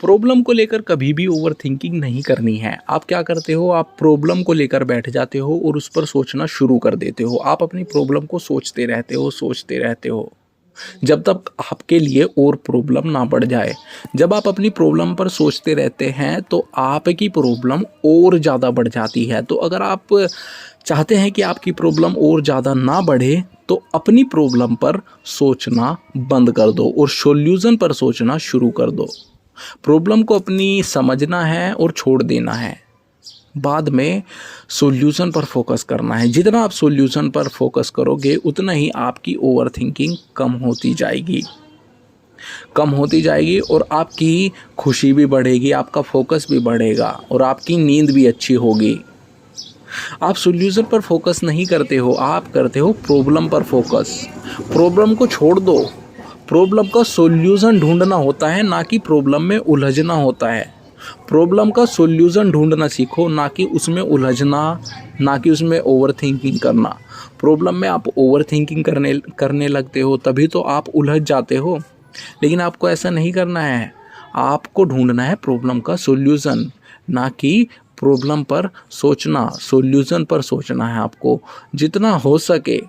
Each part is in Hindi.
प्रॉब्लम को लेकर कभी भी ओवर थिंकिंग नहीं करनी है। आप क्या करते हो, आप प्रॉब्लम को लेकर बैठ जाते हो और उस पर सोचना शुरू कर देते हो। आप अपनी प्रॉब्लम को सोचते रहते हो जब तक आपके लिए और प्रॉब्लम ना बढ़ जाए। जब आप अपनी प्रॉब्लम पर सोचते रहते हैं तो आपकी प्रॉब्लम और ज़्यादा बढ़ जाती है। तो अगर आप चाहते हैं कि आपकी प्रॉब्लम और ज़्यादा ना बढ़े तो अपनी प्रॉब्लम पर सोचना बंद कर दो और सॉल्यूशन पर सोचना शुरू कर दो। प्रॉब्लम को अपनी समझना है और छोड़ देना है। बाद में सॉल्यूशन पर फोकस करना है। जितना आप सॉल्यूशन पर फोकस करोगे उतना ही आपकी ओवर थिंकिंग कम होती जाएगी और आपकी खुशी भी बढ़ेगी, आपका फोकस भी बढ़ेगा और आपकी नींद भी अच्छी होगी। आप सॉल्यूशन पर फोकस नहीं करते हो, आप करते हो प्रॉब्लम पर फोकस। प्रॉब्लम को छोड़ दो। प्रॉब्लम का सॉल्यूशन ढूंढना होता है, ना कि प्रॉब्लम में उलझना होता है। प्रॉब्लम का सॉल्यूशन ढूंढना सीखो, ना कि उसमें उलझना, ना कि उसमें ओवर थिंकिंग करना। प्रॉब्लम में आप ओवर थिंकिंग करने लगते हो तभी तो आप उलझ जाते हो। लेकिन आपको ऐसा नहीं करना है। आपको ढूंढना है प्रॉब्लम का सॉल्यूशन, ना कि प्रॉब्लम पर सोचना। सॉल्यूशन पर सोचना है आपको। जितना हो सके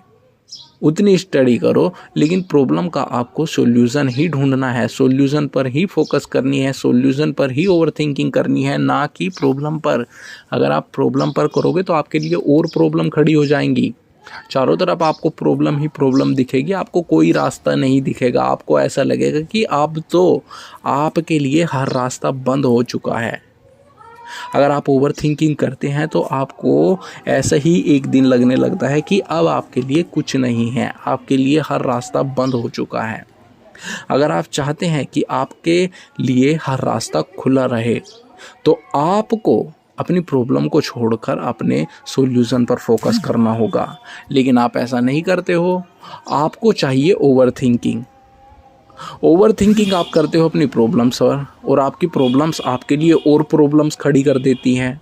उतनी स्टडी करो, लेकिन प्रॉब्लम का आपको सॉल्यूशन ही ढूंढना है। सॉल्यूशन पर ही फोकस करनी है, सॉल्यूशन पर ही ओवर थिंकिंग करनी है, ना कि प्रॉब्लम पर। अगर आप प्रॉब्लम पर करोगे तो आपके लिए और प्रॉब्लम खड़ी हो जाएंगी। चारों तरफ आपको प्रॉब्लम ही प्रॉब्लम दिखेगी, आपको कोई रास्ता नहीं दिखेगा। आपको ऐसा लगेगा कि अब तो आपके लिए हर रास्ता बंद हो चुका है। अगर आप ओवर थिंकिंग करते हैं तो आपको ऐसा ही एक दिन लगने लगता है कि अब आपके लिए कुछ नहीं है, आपके लिए हर रास्ता बंद हो चुका है। अगर आप चाहते हैं कि आपके लिए हर रास्ता खुला रहे तो आपको अपनी प्रॉब्लम को छोड़कर अपने सॉल्यूशन पर फोकस करना होगा। लेकिन आप ऐसा नहीं करते हो। आपको चाहिए ओवर थिंकिंग। ओवर थिंकिंग आप करते हो अपनी प्रॉब्लम्स पर, और आपकी प्रॉब्लम्स आपके लिए और प्रॉब्लम्स खड़ी कर देती हैं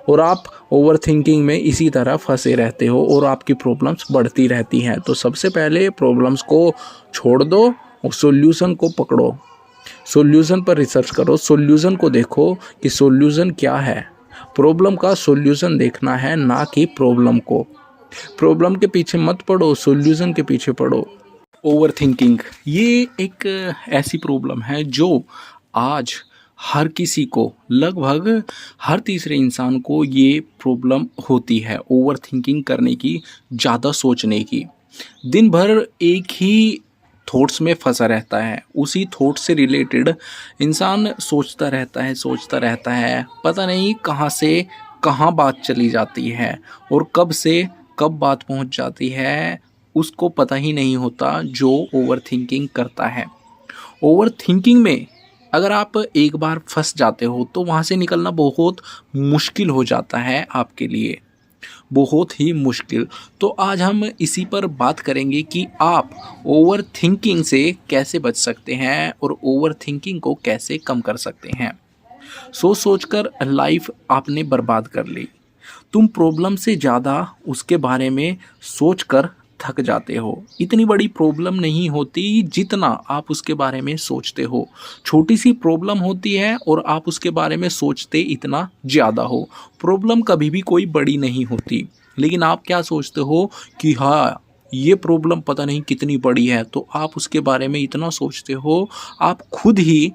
और आप ओवर थिंकिंग में इसी तरह फंसे रहते हो और आपकी प्रॉब्लम्स बढ़ती रहती हैं। तो सबसे पहले प्रॉब्लम्स को छोड़ दो और सॉल्यूशन को पकड़ो। सॉल्यूशन पर रिसर्च करो, सॉल्यूशन को देखो कि सॉल्यूशन क्या है। प्रॉब्लम का सॉल्यूशन देखना है, ना कि प्रॉब्लम को। प्रॉब्लम के पीछे मत पड़ो, सॉल्यूशन के पीछे पड़ो। ओवर थिंकिंग ये एक ऐसी प्रॉब्लम है जो आज हर किसी को, लगभग हर तीसरे इंसान को ये प्रॉब्लम होती है, ओवर थिंकिंग करने की, ज़्यादा सोचने की। दिन भर एक ही थॉट्स में फंसा रहता है, उसी थॉट से रिलेटेड इंसान सोचता रहता है। पता नहीं कहाँ से कहाँ बात चली जाती है और कब से कब बात पहुँच जाती है, उसको पता ही नहीं होता जो ओवर थिंकिंग करता है। ओवर थिंकिंग में अगर आप एक बार फंस जाते हो तो वहाँ से निकलना बहुत मुश्किल हो जाता है आपके लिए, बहुत ही मुश्किल। तो आज हम इसी पर बात करेंगे कि आप ओवर थिंकिंग से कैसे बच सकते हैं और ओवर थिंकिंग को कैसे कम कर सकते हैं। सोच कर लाइफ आपने बर्बाद कर ली। तुम प्रॉब्लम से ज़्यादा उसके बारे में सोचकर थक जाते हो। इतनी बड़ी प्रॉब्लम नहीं होती जितना आप उसके बारे में सोचते हो। छोटी सी प्रॉब्लम होती है और आप उसके बारे में सोचते इतना ज़्यादा हो। प्रॉब्लम कभी भी कोई बड़ी नहीं होती, लेकिन आप क्या सोचते हो कि हाँ ये प्रॉब्लम पता नहीं कितनी बड़ी है, तो आप उसके बारे में इतना सोचते हो, आप खुद ही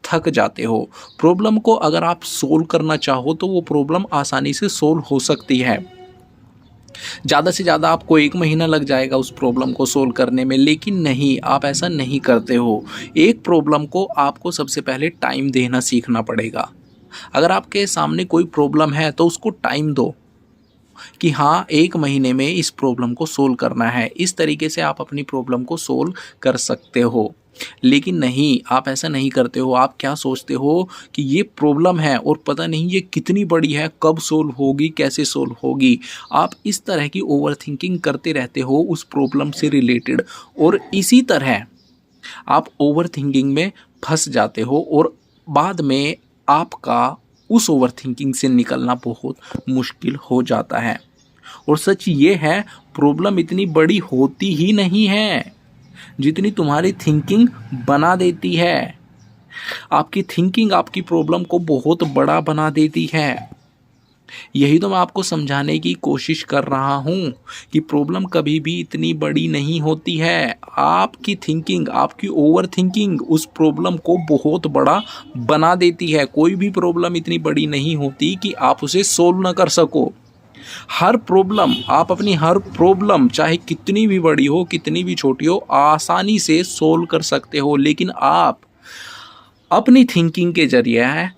थक जाते हो। प्रॉब्लम को अगर आप सोल्व करना चाहो तो वो प्रॉब्लम आसानी से सोल्व हो सकती है। ज़्यादा से ज़्यादा आपको 1 महीना लग जाएगा उस प्रॉब्लम को सोल्व करने में, लेकिन नहीं, आप ऐसा नहीं करते हो। एक प्रॉब्लम को आपको सबसे पहले टाइम देना सीखना पड़ेगा। अगर आपके सामने कोई प्रॉब्लम है तो उसको टाइम दो कि हाँ 1 महीने में इस प्रॉब्लम को सोल्व करना है। इस तरीके से आप अपनी प्रॉब्लम को सोल्व कर सकते हो। लेकिन नहीं, आप ऐसा नहीं करते हो। आप क्या सोचते हो कि ये प्रॉब्लम है और पता नहीं ये कितनी बड़ी है, कब सोल्व होगी, कैसे सोल्व होगी। आप इस तरह की ओवर थिंकिंग करते रहते हो उस प्रॉब्लम से रिलेटेड, और इसी तरह आप ओवर थिंकिंग में फंस जाते हो और बाद में आपका उस ओवर थिंकिंग से निकलना बहुत मुश्किल हो जाता है। और सच ये है, प्रॉब्लम इतनी बड़ी होती ही नहीं है जितनी तुम्हारी थिंकिंग बना देती है। आपकी थिंकिंग आपकी प्रॉब्लम को बहुत बड़ा बना देती है। यही तो मैं आपको समझाने की कोशिश कर रहा हूँ कि प्रॉब्लम कभी भी इतनी बड़ी नहीं होती है। आपकी थिंकिंग, आपकी ओवर थिंकिंग उस प्रॉब्लम को बहुत बड़ा बना देती है। कोई भी प्रॉब्लम इतनी बड़ी नहीं होती कि आप उसे सोल्व ना कर सको। हर प्रॉब्लम, आप अपनी हर प्रॉब्लम चाहे कितनी भी बड़ी हो, कितनी भी छोटी हो, आसानी से सोल्व कर सकते हो। लेकिन आप अपनी थिंकिंग के जरिए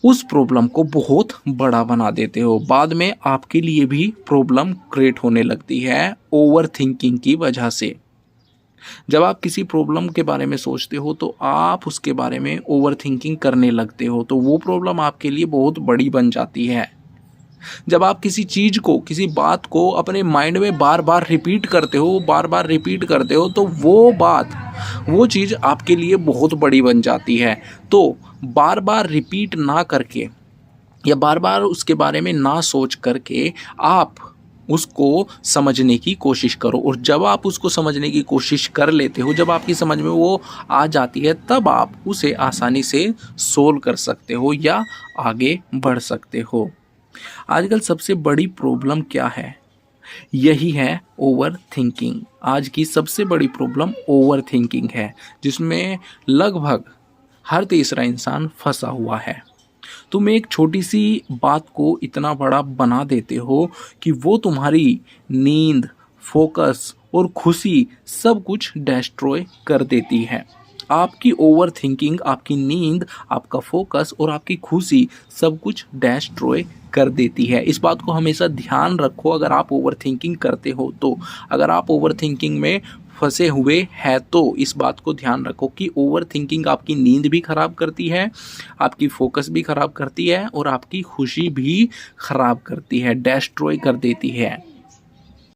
उस प्रॉब्लम को बहुत बड़ा बना देते हो। बाद में आपके लिए भी प्रॉब्लम क्रिएट होने लगती है ओवर थिंकिंग की वजह से। जब आप किसी प्रॉब्लम के बारे में सोचते हो तो आप उसके बारे में ओवर थिंकिंग करने लगते हो, तो वो प्रॉब्लम आपके लिए बहुत बड़ी बन जाती है। जब आप किसी चीज़ को, किसी बात को अपने माइंड में बार बार रिपीट करते हो, बार बार रिपीट करते हो, तो वो बात, वो चीज़ आपके लिए बहुत बड़ी बन जाती है। तो बार बार रिपीट ना करके या बार बार उसके बारे में ना सोच करके आप उसको समझने की कोशिश करो। और जब आप उसको समझने की कोशिश कर लेते हो, जब आपकी समझ में वो आ जाती है, तब आप उसे आसानी से सोल्व कर सकते हो या आगे बढ़ सकते हो। आजकल सबसे बड़ी प्रॉब्लम क्या है? यही है ओवर थिंकिंग। आज की सबसे बड़ी प्रॉब्लम ओवर थिंकिंग है, जिसमें लगभग हर तीसरा इंसान फंसा हुआ है। तुम एक छोटी सी बात को इतना बड़ा बना देते हो कि वो तुम्हारी नींद, फोकस और खुशी सब कुछ डिस्ट्रॉय कर देती है। आपकी ओवर थिंकिंग आपकी नींद, आपका फोकस और आपकी खुशी सब कुछ डिस्ट्रॉय कर देती है। इस बात को हमेशा ध्यान रखो अगर आप ओवर थिंकिंग करते हो तो। अगर आप ओवर थिंकिंग में फंसे हुए हैं तो इस बात को ध्यान रखो कि ओवर थिंकिंग आपकी नींद भी खराब करती है, आपकी फोकस भी खराब करती है और आपकी खुशी भी खराब करती है, डिस्ट्रॉय कर देती है।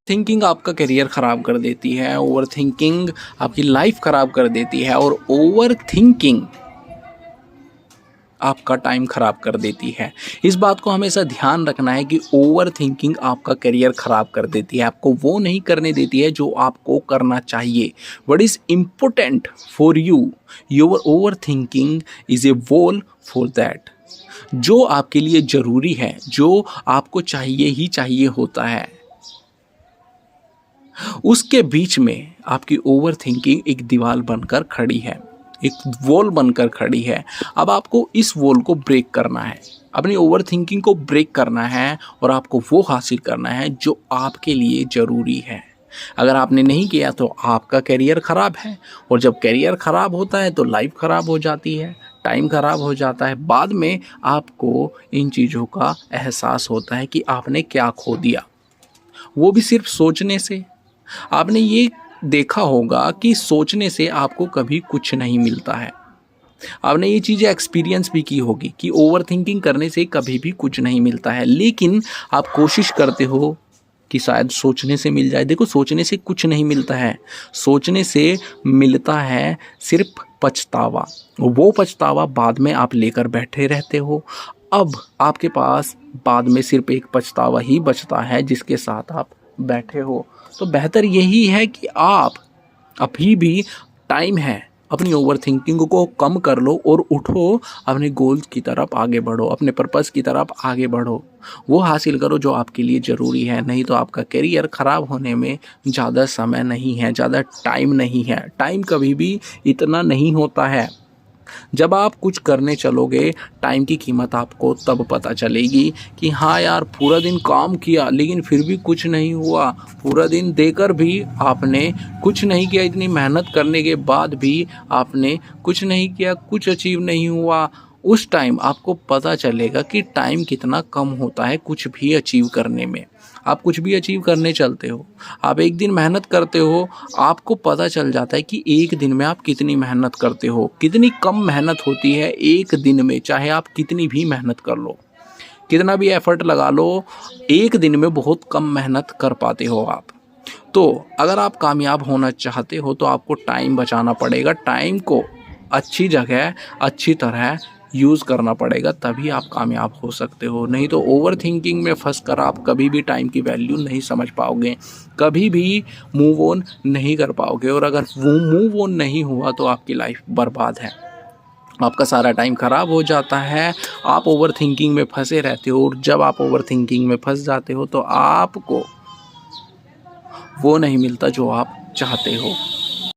थिंकिंग आपका करियर ख़राब कर देती है, ओवर थिंकिंग आपकी लाइफ ख़राब कर देती है और ओवर थिंकिंग आपका टाइम ख़राब कर देती है। इस बात को हमेशा ध्यान रखना है कि ओवर थिंकिंग आपका करियर ख़राब कर देती है, आपको वो नहीं करने देती है जो आपको करना चाहिए। What is important for you, your over thinking is a wall for that. जो आपके लिए ज़रूरी है, जो आपको चाहिए ही चाहिए होता है, उसके बीच में आपकी ओवर थिंकिंग एक दीवार बनकर खड़ी है, एक वॉल बनकर खड़ी है। अब आपको इस वॉल को ब्रेक करना है, अपनी ओवर थिंकिंग को ब्रेक करना है और आपको वो हासिल करना है जो आपके लिए ज़रूरी है। अगर आपने नहीं किया तो आपका करियर ख़राब है, और जब करियर ख़राब होता है तो लाइफ ख़राब हो जाती है, टाइम ख़राब हो जाता है। बाद में आपको इन चीज़ों का एहसास होता है कि आपने क्या खो दिया, वो भी सिर्फ सोचने से। आपने ये देखा होगा कि सोचने से आपको कभी कुछ नहीं मिलता है। आपने ये चीज़ें एक्सपीरियंस भी की होगी कि ओवर थिंकिंग करने से कभी भी कुछ नहीं मिलता है, लेकिन आप कोशिश करते हो कि शायद सोचने से मिल जाए। देखो, सोचने से कुछ नहीं मिलता है, सोचने से मिलता है सिर्फ पछतावा। वो पछतावा बाद में आप लेकर बैठे रहते हो। अब आपके पास बाद में सिर्फ एक पछतावा ही बचता है जिसके साथ आप बैठे हो। तो बेहतर यही है कि आप, अभी भी टाइम है, अपनी ओवर थिंकिंग को कम कर लो और उठो, अपने गोल्स की तरफ आगे बढ़ो, अपने पर्पस की तरफ आगे बढ़ो, वो हासिल करो जो आपके लिए ज़रूरी है। नहीं तो आपका करियर ख़राब होने में ज़्यादा समय नहीं है, ज़्यादा टाइम नहीं है। टाइम कभी भी इतना नहीं होता है। जब आप कुछ करने चलोगे, टाइम की कीमत आपको तब पता चलेगी कि हाँ यार, पूरा दिन काम किया लेकिन फिर भी कुछ नहीं हुआ, पूरा दिन देकर भी आपने कुछ नहीं किया, इतनी मेहनत करने के बाद भी आपने कुछ नहीं किया, कुछ अचीव नहीं हुआ। उस टाइम आपको पता चलेगा कि टाइम कितना कम होता है कुछ भी अचीव करने में। आप कुछ भी अचीव करने चलते हो, आप एक दिन मेहनत करते हो, आपको पता चल जाता है कि एक दिन में आप कितनी मेहनत करते हो, कितनी कम मेहनत होती है एक दिन में। चाहे आप कितनी भी मेहनत कर लो, कितना भी एफर्ट लगा लो, एक दिन में बहुत कम मेहनत कर पाते हो आप। तो अगर आप कामयाब होना चाहते हो तो आपको टाइम बचाना पड़ेगा, टाइम को अच्छी जगह, अच्छी तरह यूज़ करना पड़ेगा, तभी आप कामयाब हो सकते हो। नहीं तो ओवर थिंकिंग में फंस कर आप कभी भी टाइम की वैल्यू नहीं समझ पाओगे, कभी भी मूव ऑन नहीं कर पाओगे, और अगर वो मूव ऑन नहीं हुआ तो आपकी लाइफ बर्बाद है। आपका सारा टाइम ख़राब हो जाता है, आप ओवर थिंकिंग में फंसे रहते हो। और जब आप ओवर थिंकिंग में फंस जाते हो तो आपको वो नहीं मिलता जो आप चाहते हो।